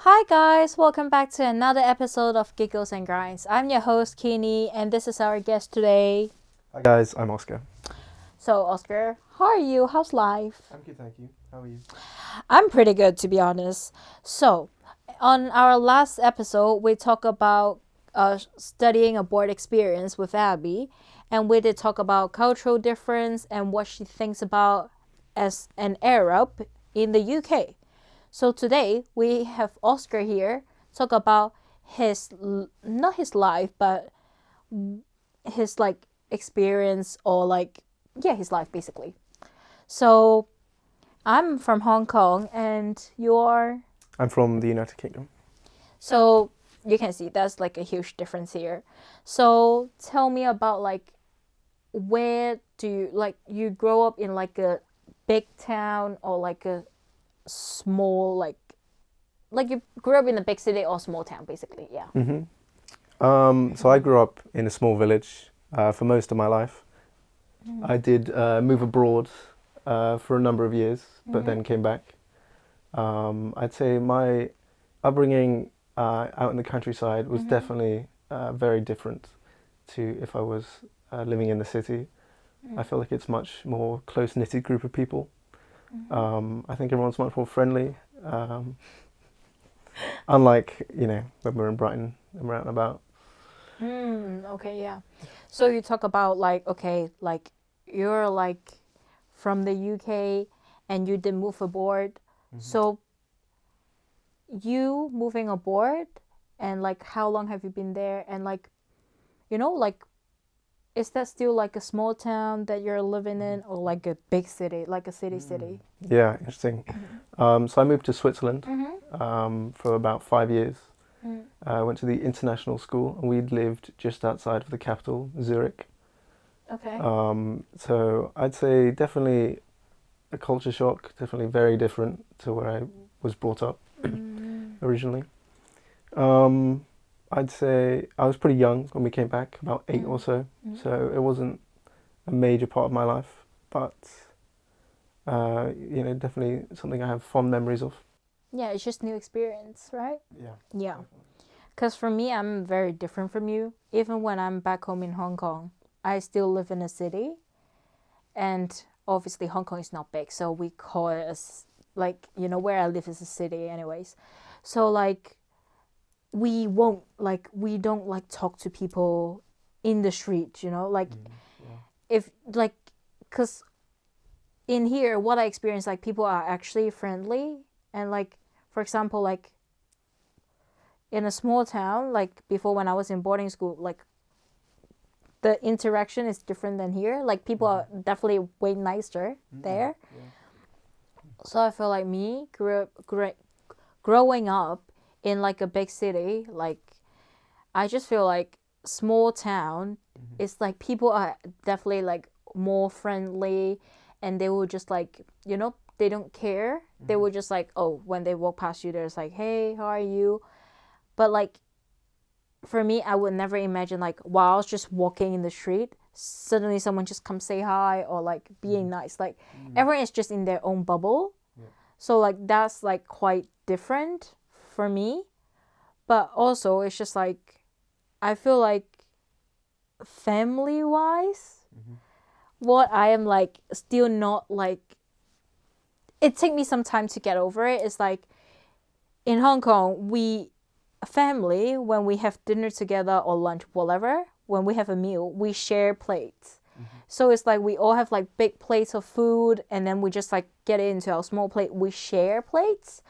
Hi guys, welcome back to another episode of Giggles and Grinds. I'm your host Kini and this is our guest today. Hi guys, I'm Oscar. So Oscar, how are you? How's life? I'm good, thank you. How are you? I'm pretty good to be honest. So, on our last episode we talked about studying abroad experience with Abby, and we did talk about cultural difference and what she thinks about as an Arab in the UK. So today we have Oscar here talk about his not his life but his like experience or like his life basically. So I'm from Hong Kong and you're I'm from the United Kingdom. so you can see that's like a huge difference here. So tell me about like where do you like you grow up in like a big town or like a small like you grew up in a big city or small town basically, yeah. So I grew up in a small village for most of my life. I did move abroad for a number of years, but then came back. I'd say my upbringing out in the countryside was definitely very different to if I was living in the city. I feel like it's much more close-knitted group of people. I think everyone's much more friendly. Unlike, when we're in Brighton and we're out and about. Okay, yeah. So you talk about like okay, like you're like from the UK and you did move abroad. So you moving abroad and like how long have you been there and like like is that still like a small town that you're living in or like a big city, like a city? Yeah, interesting. So I moved to Switzerland for about 5 years. I went to the international school and we lived just outside of the capital, Zurich. Okay. So I'd say definitely a culture shock, definitely very different to where I was brought up originally. I'd say I was pretty young when we came back, about 8 or so. So it wasn't a major part of my life, but definitely something I have fond memories of. Yeah, it's just new experience, right? Yeah. Yeah. Because for me, I'm very different from you. Even when I'm back home in Hong Kong, I still live in a city. And obviously, Hong Kong is not big. So we call it as, like, where I live is a city, anyways. So, like, we don't, like, talk to people in the street, Like, Yeah. if, like, because in here, what I experience, like, people are actually friendly. And, like, for example, like, in a small town, like before when I was in boarding school, like the interaction is different than here. Like people are definitely way nicer there. Yeah. So I feel like me growing up in like a big city, like I just feel like small town is like people are definitely like more friendly and they will just like, they don't care. They will just like, oh, when they walk past you, there's like, hey, how are you? But like for me, I would never imagine like while I was just walking in the street, suddenly someone just come say hi or like being nice. Like everyone is just in their own bubble. Yeah. So like that's like quite different for me. But also it's just like I feel like family wise, what I am like still not like it take me some time to get over it. It's like in Hong Kong, we family when we have dinner together or lunch, whatever, when we have a meal, we share plates. So it's like we all have like big plates of food and then we just like get it into our small plate. We share plates.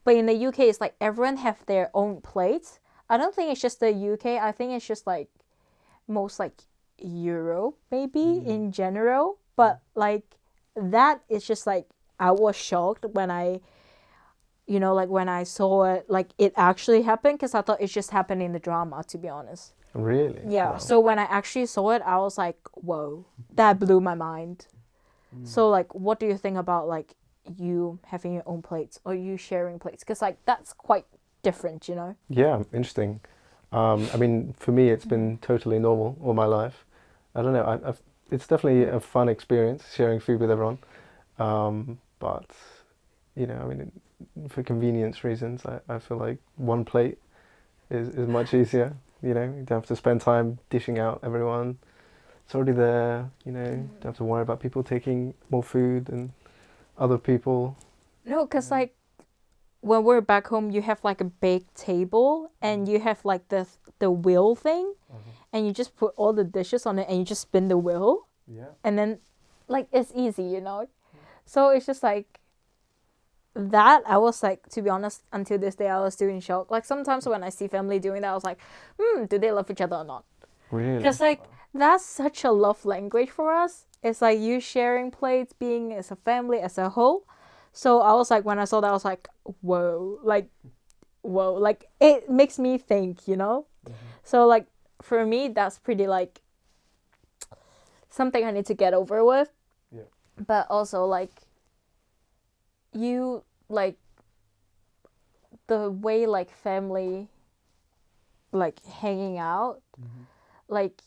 But in the UK, it's like everyone have their own plates. I don't think it's just the UK. I think it's just like most like Europe maybe in general. But like that is just like I was shocked when I like when I saw it, like it actually happened because I thought it just happened in the drama, to be honest. Really? Yeah. Wow. So when I actually saw it, I was like, whoa, that blew my mind. So like, what do you think about like you having your own plates or you sharing plates? Because like that's quite different. Yeah, interesting. I mean, for me, it's been totally normal all my life. I don't know. It's definitely a fun experience sharing food with everyone. But I mean, for convenience reasons, I feel like one plate is much easier. You know, you don't have to spend time dishing out everyone. It's already there. You know, you don't have to worry about people taking more food than other people. No, because like when we're back home, you have like a big table and you have like the wheel thing, and you just put all the dishes on it and you just spin the wheel, and then like it's easy, you know. So it's just like that. I was like, to be honest, until this day, I was still in shock. Like sometimes when I see family doing that, I was like, do they love each other or not? Really? Because like that's such a love language for us. It's like you sharing plates, being as a family as a whole. So I was like, when I saw that, I was like, whoa, like it makes me think, you know. So like for me, that's pretty like something I need to get over with. Yeah. But also like you like the way like family like hanging out, like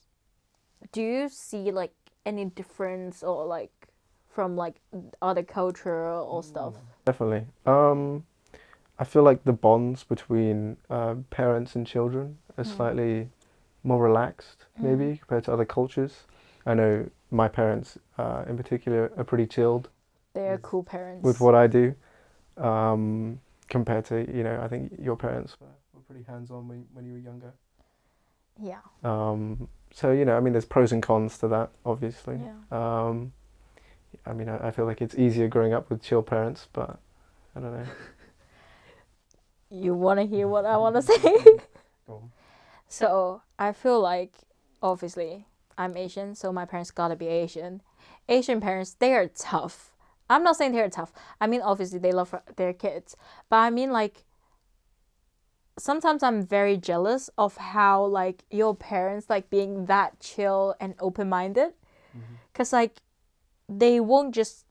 do you see like any difference or like from like other culture or stuff? Definitely. I feel like the bonds between parents and children are slightly more relaxed, maybe, compared to other cultures. I know my parents, in particular, are pretty chilled They're cool parents. with what I do, compared to, you know, I think your parents were pretty hands-on when you were younger. Yeah. So, you know, I mean, there's pros and cons to that, obviously. Yeah. I mean, I feel like it's easier growing up with chill parents, but I don't know. You want to hear what I want to say? Go on. So I feel like, obviously, I'm Asian, so my parents gotta be Asian. Asian parents, they are tough. I'm not saying they're tough. I mean, obviously, they love their kids. But I mean, like, sometimes I'm very jealous of how, like, your parents, like, being that chill and open-minded. Because, like, they won't just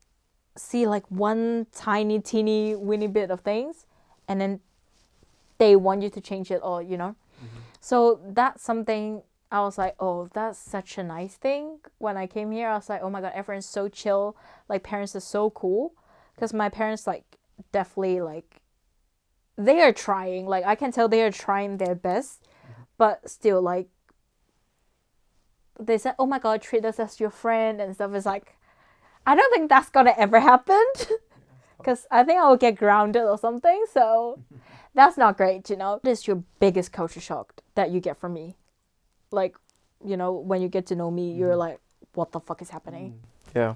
see, like, one tiny, teeny, weeny bit of things, and then they want you to change it all, you know? So that's something I was like, oh, that's such a nice thing. When I came here, I was like, oh my God, everyone's so chill. Like, parents are so cool. Because my parents, like, definitely, like, they are trying. Like, I can tell they are trying their best. But still, like, they said, oh my God, treat us as your friend and stuff. It's like, I don't think that's gonna ever happen. Because I think I will get grounded or something. So that's not great, you know. What is your biggest culture shock that you get from me? Like, you know, when you get to know me, you're like, what the fuck is happening? Yeah.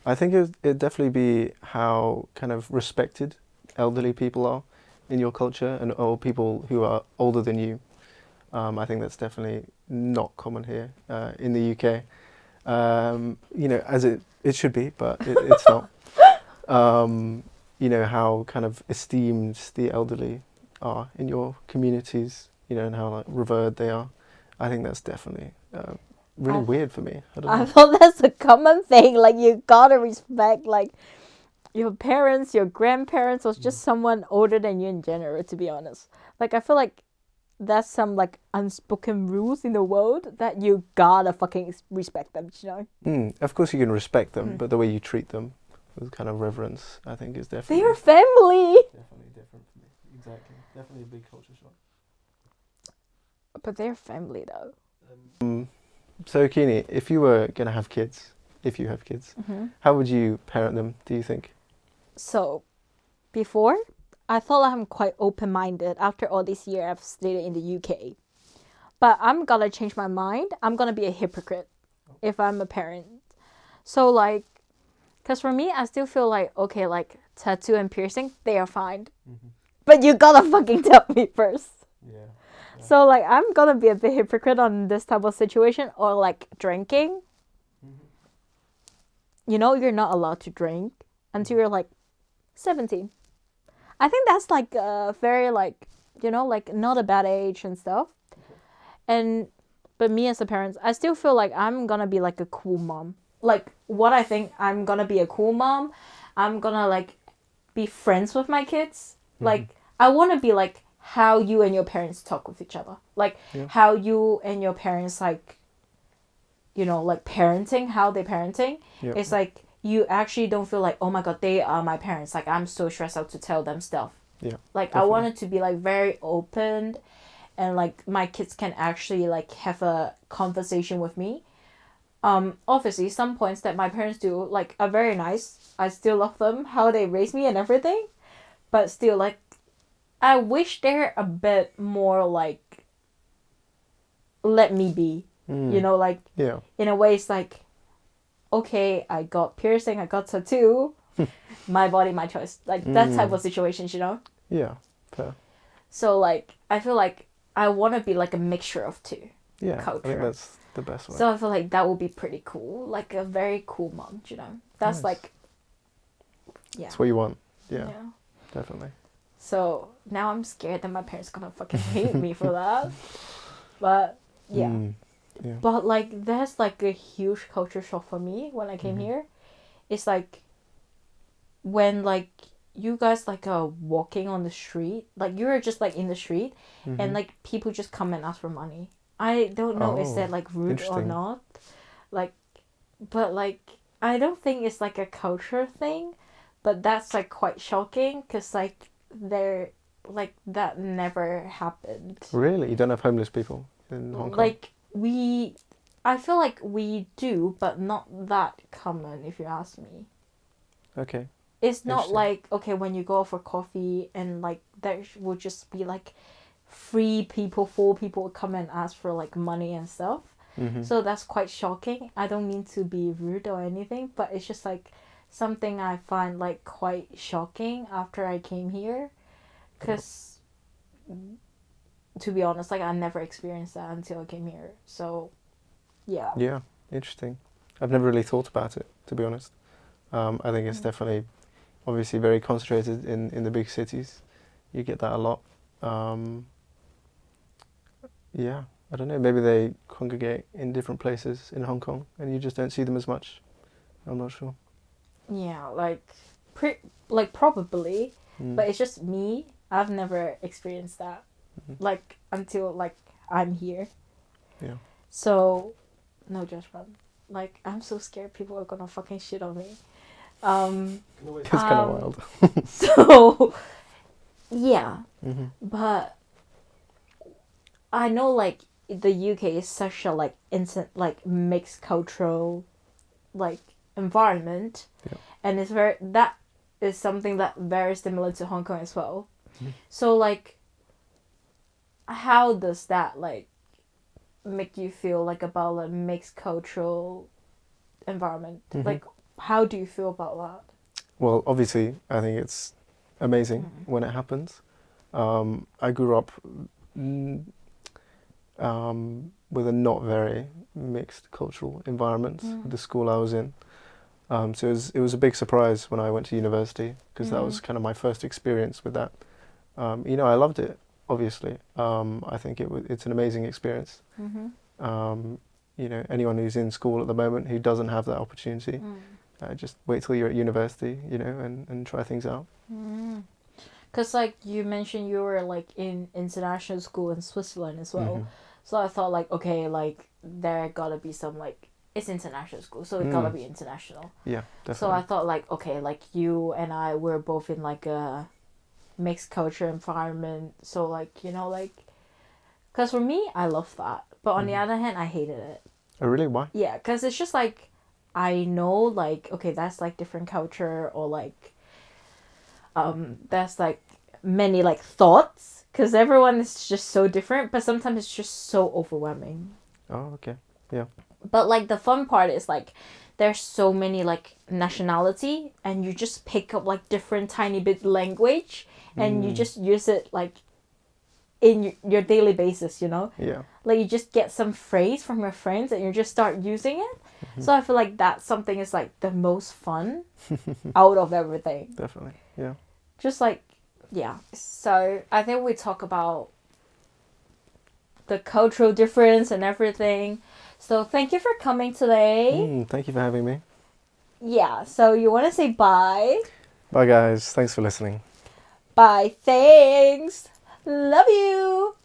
I think it'd definitely be how kind of respected elderly people are in your culture, and or people who are older than you. I think that's definitely not common here in the UK. You know, as it should be, but it's not. You know, how kind of esteemed the elderly are in your communities, you know, and how like revered they are. I think that's definitely really weird for me. I don't know. I thought that's a common thing. Like, you gotta respect, like, your parents, your grandparents, or just someone older than you in general, to be honest. Like, I feel like that's some, like, unspoken rules in the world that you gotta fucking respect them, you know? Of course you can respect them, but the way you treat them with kind of reverence, I think is definitely... They're family! Definitely different for me. Exactly. Definitely a big culture shock. But they're family, though. So, Kini, if you were going to have kids, if you have kids, how would you parent them, do you think? So, before, I thought I'm quite open-minded after all this year I've stayed in the UK. But I'm gonna change my mind. I'm gonna be a hypocrite if I'm a parent. So, like, because for me, I still feel like, okay, like, tattoo and piercing, they are fine. But you gotta fucking tell me first. Yeah. So, like, I'm gonna be a bit hypocrite on this type of situation. Or, like, drinking. You know, you're not allowed to drink until you're, like, 17. I think that's, like, very, like, you know, like, not a bad age and stuff. But me as a parent, I still feel like I'm gonna be, like, a cool mom. Like, what I think, I'm gonna be a cool mom. I'm gonna, like, be friends with my kids. Like, I want to be, like, how you and your parents talk with each other. Like, how you and your parents, like, you know, like, parenting, how they're parenting. It's like, you actually don't feel like, oh my god, they are my parents. Like, I'm so stressed out to tell them stuff. Yeah. Like, definitely. I want it to be like very open, and like my kids can actually like have a conversation with me. Obviously, some points that my parents do like are very nice. I still love them, how they raise me and everything, but still, like, I wish they're a bit more like, let me be. You know, like, Yeah. in a way, it's like, okay, I got piercing, I got tattoo, my body, my choice. Like, that type of situations, you know? Yeah. Fair. So, like, I feel like I want to be like a mixture of two. Yeah. Culture. I think that's the best way. So I feel like that would be pretty cool. Like, a very cool month, you know? That's Nice. like, yeah. That's what you want. Yeah. Definitely. So now I'm scared that my parents gonna fucking hate me for that. But, yeah. Yeah. But, like, there's, like, a huge culture shock for me when I came here. It's, like, when, like, you guys, like, are walking on the street. Like, you're just, like, in the street. And, like, people just come and ask for money. I don't know is that, like, rude or not. Like, but, like, I don't think it's, like, a culture thing. But that's, like, quite shocking. Because, like, they're, like, that never happened. Really? You don't have homeless people in Hong Kong? Like, I feel like we do, but not that common, if you ask me. Okay. It's not like, okay, when you go for coffee and, like, there will just be, like, 4 people come and ask for, like, money and stuff. So that's quite shocking. I don't mean to be rude or anything, but it's just, like, something I find, like, quite shocking after I came here. Because, to be honest, like, I never experienced that until I came here. So, yeah. Yeah, interesting. I've never really thought about it, to be honest. I think it's definitely, obviously, very concentrated in the big cities. You get that a lot. Yeah, I don't know. Maybe they congregate in different places in Hong Kong, and you just don't see them as much. I'm not sure. Yeah, like, probably. But it's just me. I've never experienced that. Like, until, like, I'm here. Yeah. So, no judgment. Like, I'm so scared people are gonna fucking shit on me. It's kind of wild. So, yeah. But I know, like, the UK is such a, like, like, mixed cultural, like, environment. Yeah. And it's that is something that very similar to Hong Kong as well. So, like, how does that, like, make you feel, like, about a mixed cultural environment? Like, how do you feel about that? Well, obviously, I think it's amazing when it happens. I grew up with a not very mixed cultural environment with the school I was in. So it was a big surprise when I went to university, because that was kind of my first experience with that. You know, I loved it, obviously. I think it's an amazing experience. You know, anyone who's in school at the moment who doesn't have that opportunity, just wait till you're at university, you know, and try things out. Because, like, you mentioned you were, like, in international school in Switzerland as well. So I thought, like, okay, like, there gotta be some, like, it's international school, so it gotta be international. Yeah, definitely. So I thought, like, okay, like, you and I were both in, like, a mixed culture environment. So, like, you know, like, because for me, I love that. But on the other hand, I hated it. Oh, really? Why? Yeah, because it's just, like, I know, like, okay, that's, like, different culture, or, like, that's, like, many, like, thoughts, because everyone is just so different, but sometimes it's just so overwhelming. Oh, okay. Yeah. But, like, the fun part is, like, there's so many, like, nationality, and you just pick up, like, different tiny bit language, and you just use it, like, in your daily basis, you know? Yeah. Like, you just get some phrase from your friends, and you just start using it. So I feel like that's something is, like, the most fun out of everything. Definitely. Yeah. Just, like, yeah. So I think we talk about the cultural difference and everything. So thank you for coming today. Thank you for having me. Yeah, so you want to say bye? Bye, guys. Thanks for listening. Bye, thanks. Love you.